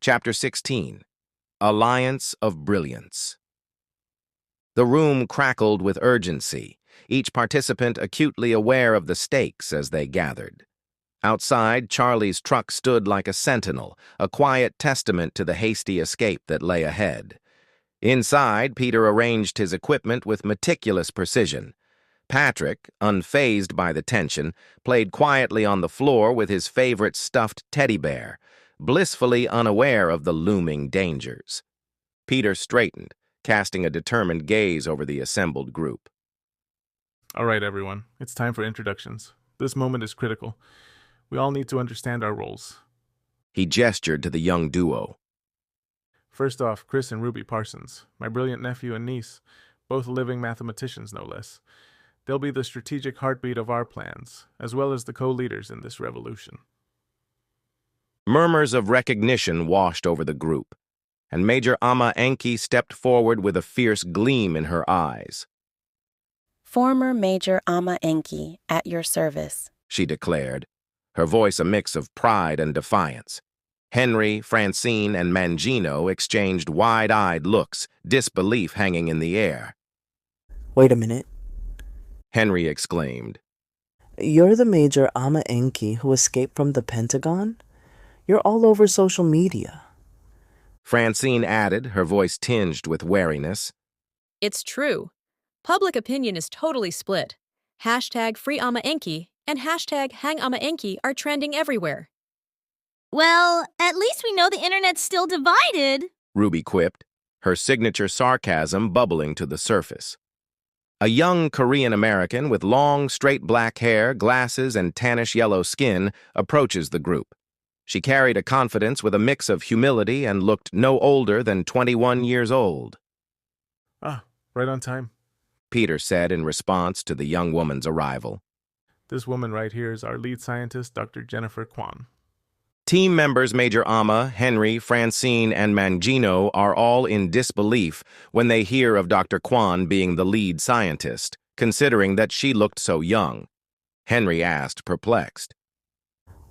Chapter 16. Alliance of Brilliance. The room crackled with urgency, each participant acutely aware of the stakes as they gathered. Outside, Charlie's truck stood like a sentinel, a quiet testament to the hasty escape that lay ahead. Inside, Peter arranged his equipment with meticulous precision. Patrick, unfazed by the tension, played quietly on the floor with his favorite stuffed teddy bear, blissfully unaware of the looming dangers. Peter straightened, casting a determined gaze over the assembled group. All right, everyone. It's time for introductions. This moment is critical. We all need to understand our roles. He gestured to the young duo. First off, Chris and Ruby Parsons, my brilliant nephew and niece, both living mathematicians no less. They'll be the strategic heartbeat of our plans, as well as the co-leaders in this revolution. Murmurs of recognition washed over the group, and Major Amma Enki stepped forward with a fierce gleam in her eyes. Former Major Amma Enki, at your service, She declared, her voice a mix of pride and defiance. Henry, Francine, and Mangino exchanged wide-eyed looks, disbelief hanging in the air. Wait a minute. Henry exclaimed. You're the Major Amma Enki who escaped from the Pentagon? You're all over social media. Francine added, her voice tinged with wariness. It's true. Public opinion is totally split. Hashtag Free Amma Enki and hashtag Hang Amma Enki are trending everywhere. Well, at least we know the internet's still divided, Ruby quipped, her signature sarcasm bubbling to the surface. A young Korean-American with long, straight black hair, glasses, and tannish yellow skin approaches the group. She carried a confidence with a mix of humility and looked no older than 21 years old. Right on time. Peter said in response to the young woman's arrival. This woman right here is our lead scientist, Dr. Jennifer Kwan. Team members Major Amma, Henry, Francine, and Mangino are all in disbelief when they hear of Dr. Kwan being the lead scientist, considering that she looked so young. Henry asked, perplexed.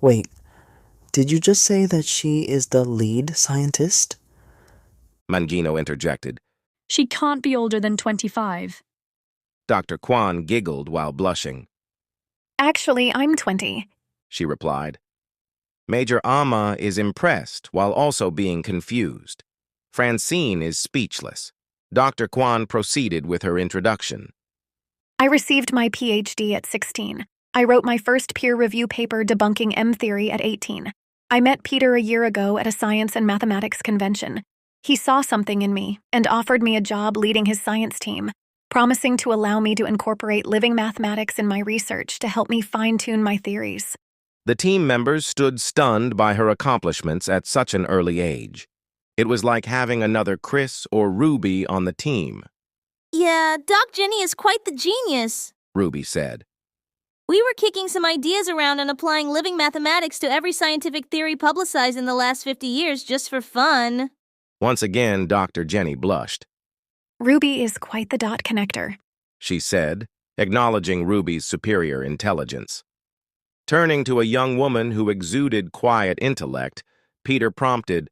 Wait, did you just say that she is the lead scientist? Mangino interjected. She can't be older than 25. Dr. Kwan giggled while blushing. Actually, I'm 20. She replied. Major Amma is impressed while also being confused. Francine is speechless. Dr. Kwan proceeded with her introduction. I received my PhD at 16. I wrote my first peer review paper debunking M-theory at 18. I met Peter a year ago at a science and mathematics convention. He saw something in me and offered me a job leading his science team, promising to allow me to incorporate living mathematics in my research to help me fine-tune my theories. The team members stood stunned by her accomplishments at such an early age. It was like having another Chris or Ruby on the team. Yeah, Doc Jenny is quite the genius, Ruby said. We were kicking some ideas around and applying living mathematics to every scientific theory publicized in the last 50 years just for fun. Once again, Dr. Jenny blushed. Ruby is quite the dot connector, She said, acknowledging Ruby's superior intelligence. Turning to a young woman who exuded quiet intellect, Peter prompted,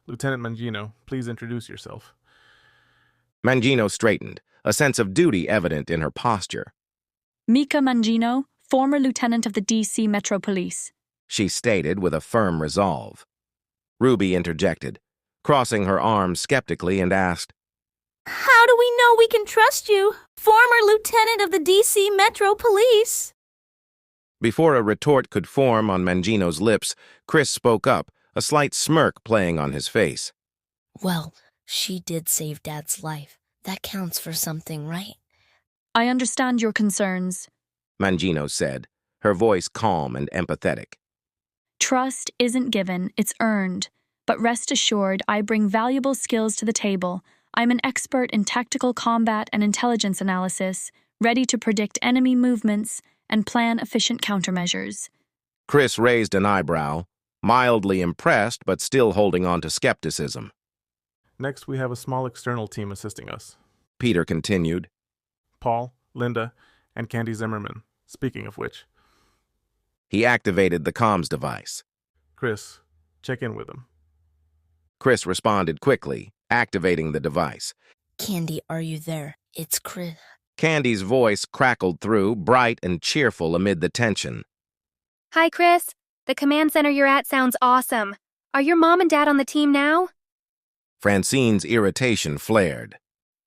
Lieutenant Mangino, please introduce yourself. Mangino straightened, a sense of duty evident in her posture. Mika Mangino, former lieutenant of the D.C. Metro Police. She stated with a firm resolve. Ruby interjected, crossing her arms skeptically, and asked, How do we know we can trust you, former lieutenant of the D.C. Metro Police? Before a retort could form on Mangino's lips, Chris spoke up, a slight smirk playing on his face. Well, she did save Dad's life. That counts for something, right? I understand your concerns. Mangino said, her voice calm and empathetic. Trust isn't given, it's earned. But rest assured, I bring valuable skills to the table. I'm an expert in tactical combat and intelligence analysis, ready to predict enemy movements and plan efficient countermeasures. Chris raised an eyebrow, mildly impressed but still holding on to skepticism. Next, we have a small external team assisting us. Peter continued. Paul, Linda, and Candy Zimmerman, speaking of which. He activated the comms device. Chris, check in with him. Chris responded quickly, activating the device. Candy, are you there? It's Chris. Candy's voice crackled through, bright and cheerful amid the tension. Hi, Chris. The command center you're at sounds awesome. Are your mom and dad on the team now? Francine's irritation flared.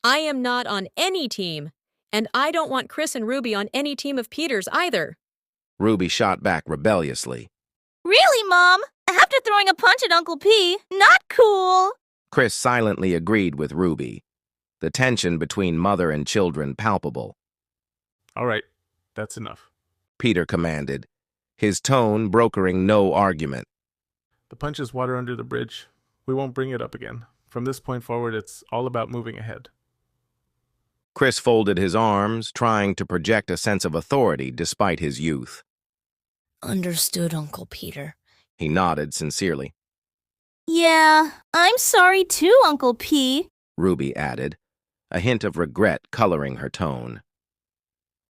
I am not on any team, and I don't want Chris and Ruby on any team of Peter's either. Ruby shot back rebelliously. Really, Mom? After throwing a punch at Uncle P? Not cool! Chris silently agreed with Ruby, the tension between mother and children palpable. All right, that's enough. Peter commanded, his tone brokering no argument. The punch is water under the bridge. We won't bring it up again. From this point forward, it's all about moving ahead. Chris folded his arms, trying to project a sense of authority despite his youth. Understood, Uncle Peter. He nodded sincerely. Yeah, I'm sorry too, Uncle P. Ruby added, a hint of regret coloring her tone.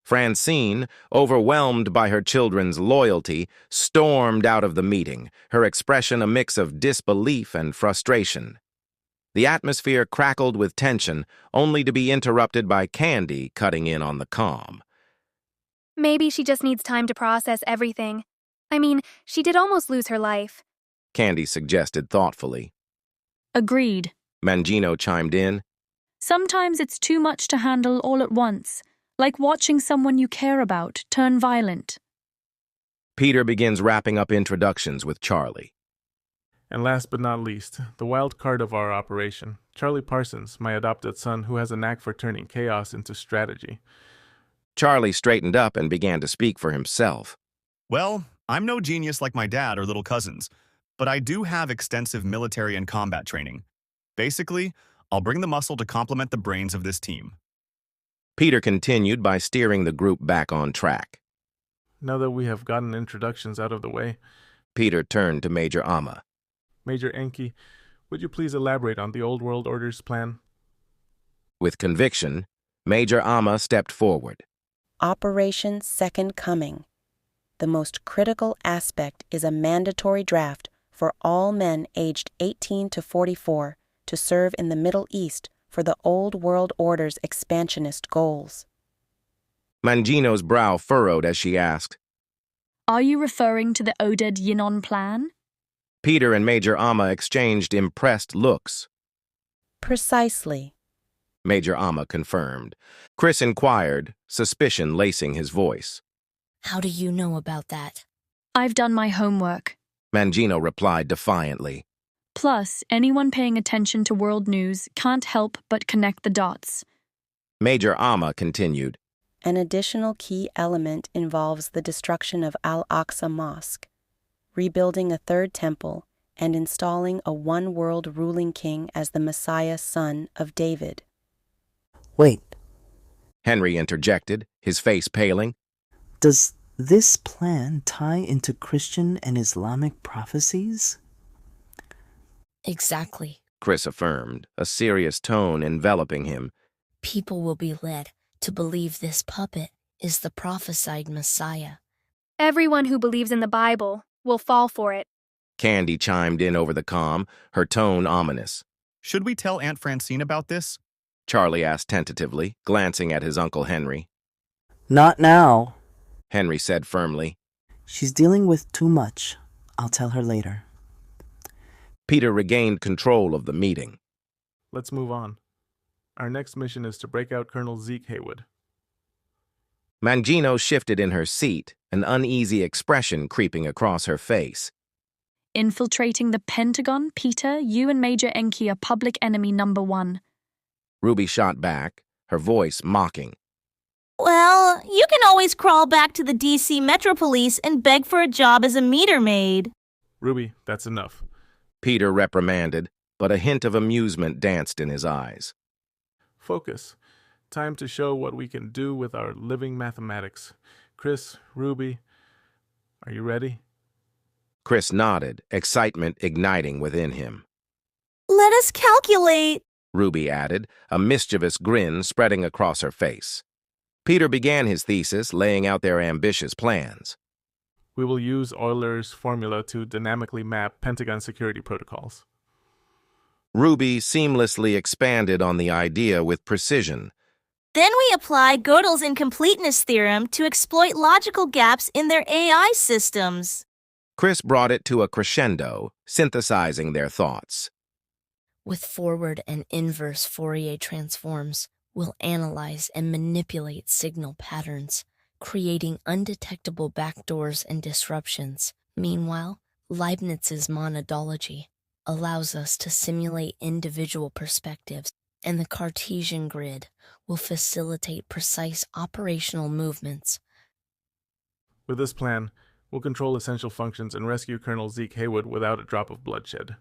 Francine, overwhelmed by her children's loyalty, stormed out of the meeting, her expression a mix of disbelief and frustration. The atmosphere crackled with tension, only to be interrupted by Candy cutting in on the comm. Maybe she just needs time to process everything. I mean, she did almost lose her life. Candy suggested thoughtfully. Agreed. Mangino chimed in. Sometimes it's too much to handle all at once, like watching someone you care about turn violent. Peter begins wrapping up introductions with Charlie. And last but not least, the wild card of our operation, Charlie Parsons, my adopted son, who has a knack for turning chaos into strategy. Charlie straightened up and began to speak for himself. Well, I'm no genius like my dad or little cousins, but I do have extensive military and combat training. Basically, I'll bring the muscle to complement the brains of this team. Peter continued by steering the group back on track. Now that we have gotten introductions out of the way, Peter turned to Major Amma. Major Enki, would you please elaborate on the Old World Order's plan? With conviction, Major Amma stepped forward. Operation Second Coming. The most critical aspect is a mandatory draft for all men aged 18 to 44 to serve in the Middle East for the Old World Order's expansionist goals. Mangino's brow furrowed as she asked, Are you referring to the Oded Yinon plan? Peter and Major Amma exchanged impressed looks. Precisely. Major Amma confirmed. Chris inquired, suspicion lacing his voice. How do you know about that? I've done my homework. Mangino replied defiantly. Plus, anyone paying attention to world news can't help but connect the dots. Major Amma continued. An additional key element involves the destruction of Al-Aqsa Mosque, rebuilding a third temple, and installing a one-world ruling king as the Messiah son of David. Wait, Henry interjected, his face paling. does this plan tie into Christian and Islamic prophecies? Exactly. Chris affirmed, a serious tone enveloping him. People will be led to believe this puppet is the prophesied Messiah. Everyone who believes in the Bible will fall for it. Candy chimed in over the comm, her tone ominous. Should we tell Aunt Francine about this? Charlie asked tentatively, glancing at his Uncle Henry. Not now. Henry said firmly. She's dealing with too much. I'll tell her later. Peter regained control of the meeting. Let's move on. Our next mission is to break out Colonel Zeke Haywood. Mangino shifted in her seat, an uneasy expression creeping across her face. Infiltrating the Pentagon, Peter, you and Major Enki are public enemy number 1. Ruby shot back, her voice mocking. Well, you can always crawl back to the D.C. Metro Police and beg for a job as a meter maid. Ruby, that's enough. Peter reprimanded, but a hint of amusement danced in his eyes. Focus. Time to show what we can do with our living mathematics. Chris, Ruby, are you ready? Chris nodded, excitement igniting within him. Let us calculate, Ruby added, a mischievous grin spreading across her face. Peter began his thesis, laying out their ambitious plans. We will use Euler's formula to dynamically map Pentagon security protocols. Ruby seamlessly expanded on the idea with precision. Then we apply Gödel's incompleteness theorem to exploit logical gaps in their AI systems. Chris brought it to a crescendo, synthesizing their thoughts. With forward and inverse Fourier transforms, we'll analyze and manipulate signal patterns, creating undetectable backdoors and disruptions. Meanwhile, Leibniz's monadology allows us to simulate individual perspectives, and the Cartesian grid will facilitate precise operational movements. With this plan, we'll control essential functions and rescue Colonel Zeke Haywood without a drop of bloodshed.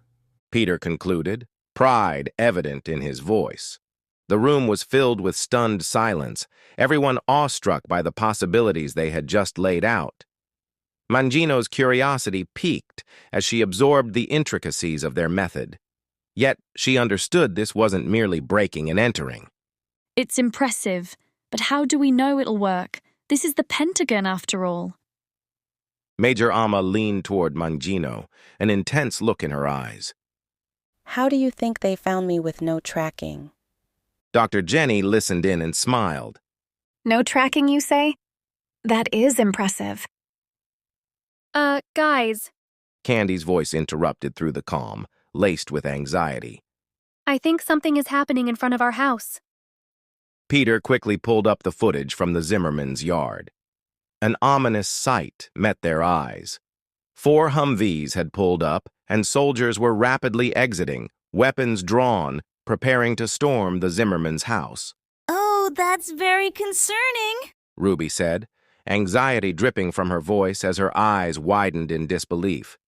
Peter concluded, pride evident in his voice. The room was filled with stunned silence, everyone awestruck by the possibilities they had just laid out. Mangino's curiosity piqued as she absorbed the intricacies of their method. Yet she understood this wasn't merely breaking and entering. It's impressive, but how do we know it'll work? This is the Pentagon, after all. Major Amma leaned toward Mangino, an intense look in her eyes. How do you think they found me with no tracking? Dr. Jenny listened in and smiled. No tracking, you say? That is impressive. Guys, Candy's voice interrupted through the calm, laced with anxiety. I think something is happening in front of our house. Peter quickly pulled up the footage from the Zimmerman's yard. An ominous sight met their eyes. 4 Humvees had pulled up, and soldiers were rapidly exiting, weapons drawn, preparing to storm the Zimmerman's house. Oh, that's very concerning, Ruby said, anxiety dripping from her voice as her eyes widened in disbelief.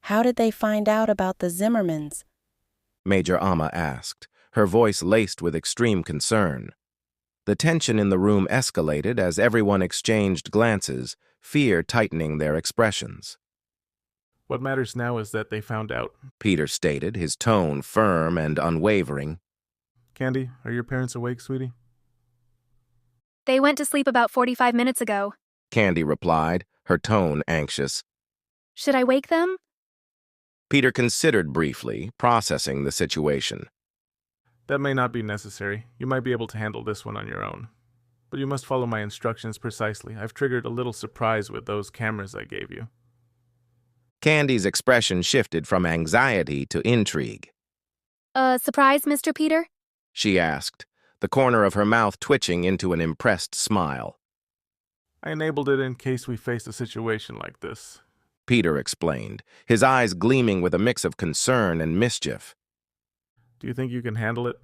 How did they find out about the Zimmermans? Major Amma asked, her voice laced with extreme concern. The tension in the room escalated as everyone exchanged glances, fear tightening their expressions. What matters now is that they found out, Peter stated, his tone firm and unwavering. Candy, are your parents awake, sweetie? They went to sleep about 45 minutes ago. Candy replied, her tone anxious. Should I wake them? Peter considered briefly, processing the situation. That may not be necessary. You might be able to handle this one on your own. But you must follow my instructions precisely. I've triggered a little surprise with those cameras I gave you. Candy's expression shifted from anxiety to intrigue. Surprise, Mr. Peter? She asked, the corner of her mouth twitching into an impressed smile. I enabled it in case we faced a situation like this, Peter explained, his eyes gleaming with a mix of concern and mischief. Do you think you can handle it?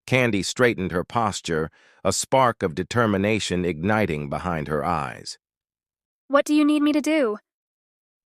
Candy straightened her posture, a spark of determination igniting behind her eyes. What do you need me to do?